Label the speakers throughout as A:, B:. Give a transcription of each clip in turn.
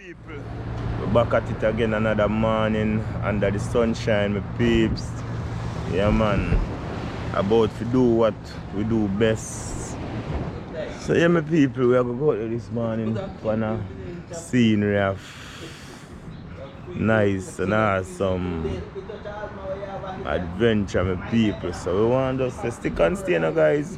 A: people, we're back at it again another morning under the sunshine, my peeps. Yeah man, about to do what we do best. So yeah my people, we are going to go out this morning for a scenery of nice and awesome adventure my people. So we want us to stick and stay now guys.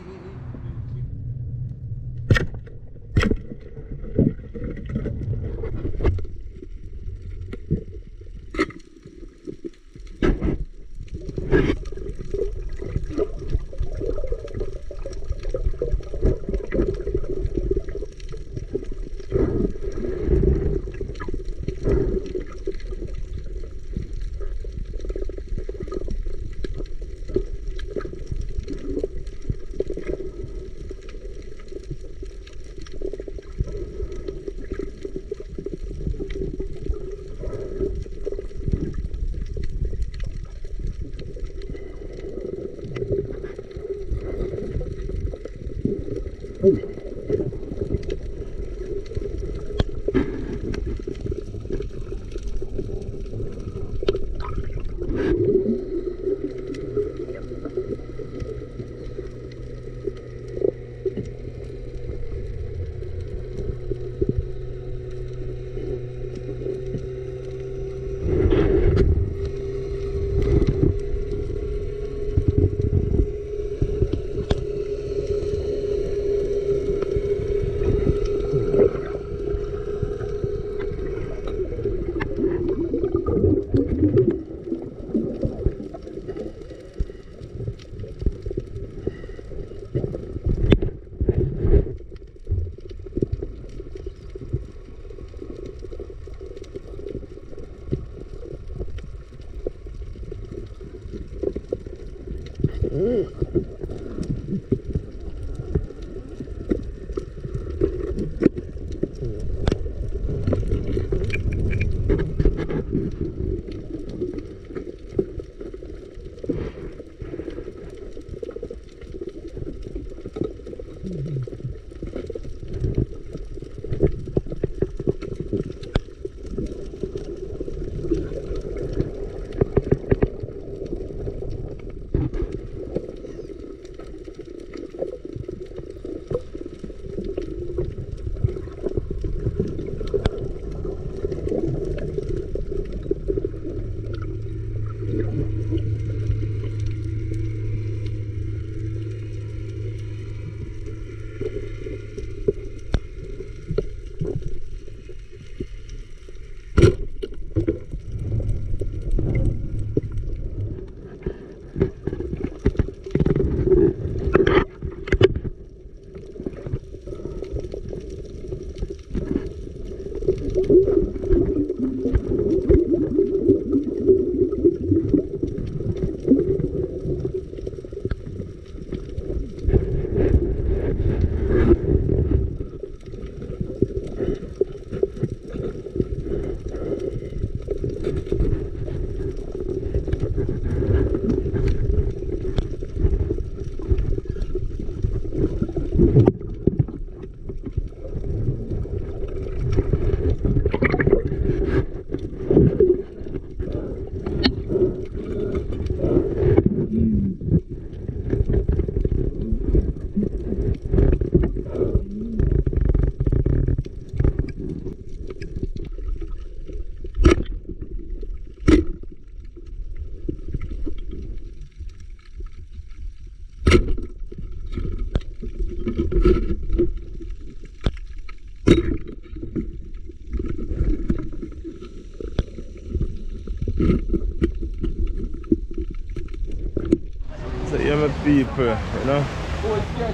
A: So yeah my people, you know,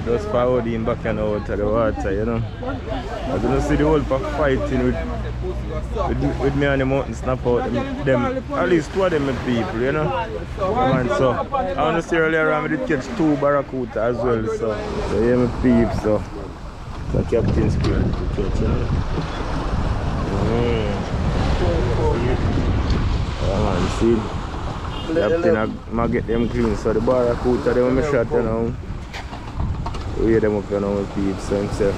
A: just for Odane back and out of the water, you know. As you see the whole pack fighting with me and the Mutton Snapper, them at least two of them my people, you know. Man, so I want to see earlier on we did catch 2 barracuda as well, so yeah my peeps, so Captain Spear to catch, you know. Yeah man, see. Captain I get them clean, so the barracuda them I shot, you know. We hear them up, you know, with peeps, so himself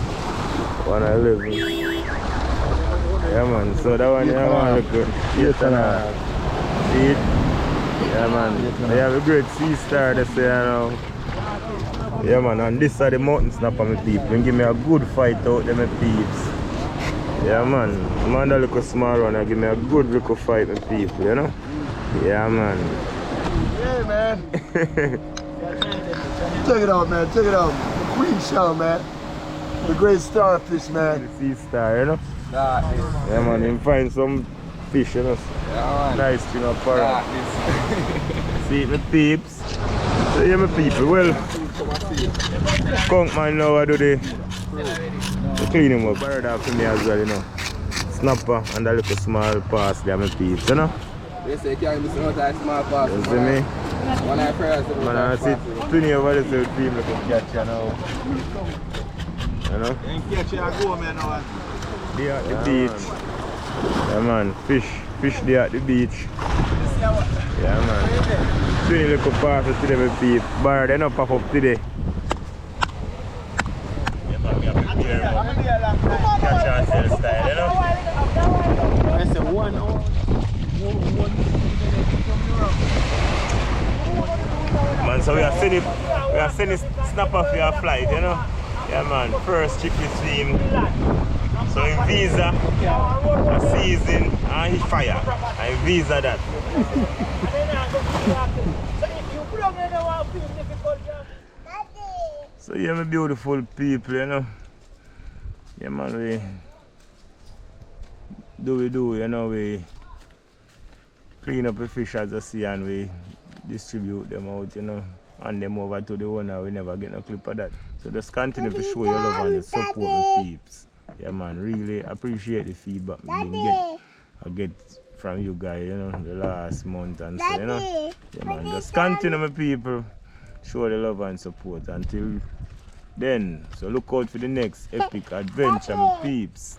A: 111. Yeah man, so that one, yeah man, look good. Yes, and see it? Yeah man, they have a great sea star they say, you know. Yeah man, and this are the Mutton Snapper, my people. And give me a good fight out there, my peeps. Yeah man, man that look small one, give me a good little fight, my people, you know. Yeah man.
B: Yeah man. Check it out, man, check it out. The Queen Shell, man. The great starfish, man.
A: The sea star, you know. Yeah man, you find some fish, you know.
C: Yeah, man.
A: Nice string of parrot. See it, my peeps. So yeah, my people, well, Conk man now I do the clean him up. Parrot after me as well, you know. Snapper and a little small pass there, my peeps, you know.
C: They say you can't miss out that small pass.
A: You see me?
C: One I pray
A: man, I see 20 over there, so people can catch you now. You know?
B: You catch you and go, man, now.
A: They at the beach. Yeah man, fish there at the beach. Yeah man. 20 little passes today, my people. Bar, they don't pop up today. Yeah man, we have to clear them up. Catch and sell style, you know?
B: I said 1 hour.
A: Man, so we are sending snapper for your flight, you know? Yeah man, first trip we swim. So in visa, a season, and he fire. I visa that. So yeah, my beautiful people, you know. Yeah man, we do, you know, we clean up the fish as I see and we distribute them out, you know, and them over to the owner. We never get no clip of that. So just continue to show your love and support my peeps. Yeah man, really appreciate the feedback I get from you guys, you know, the last month and so, you know. Yeah man, just continue my people, show the love and support until then. So look out for the next epic adventure, my peeps.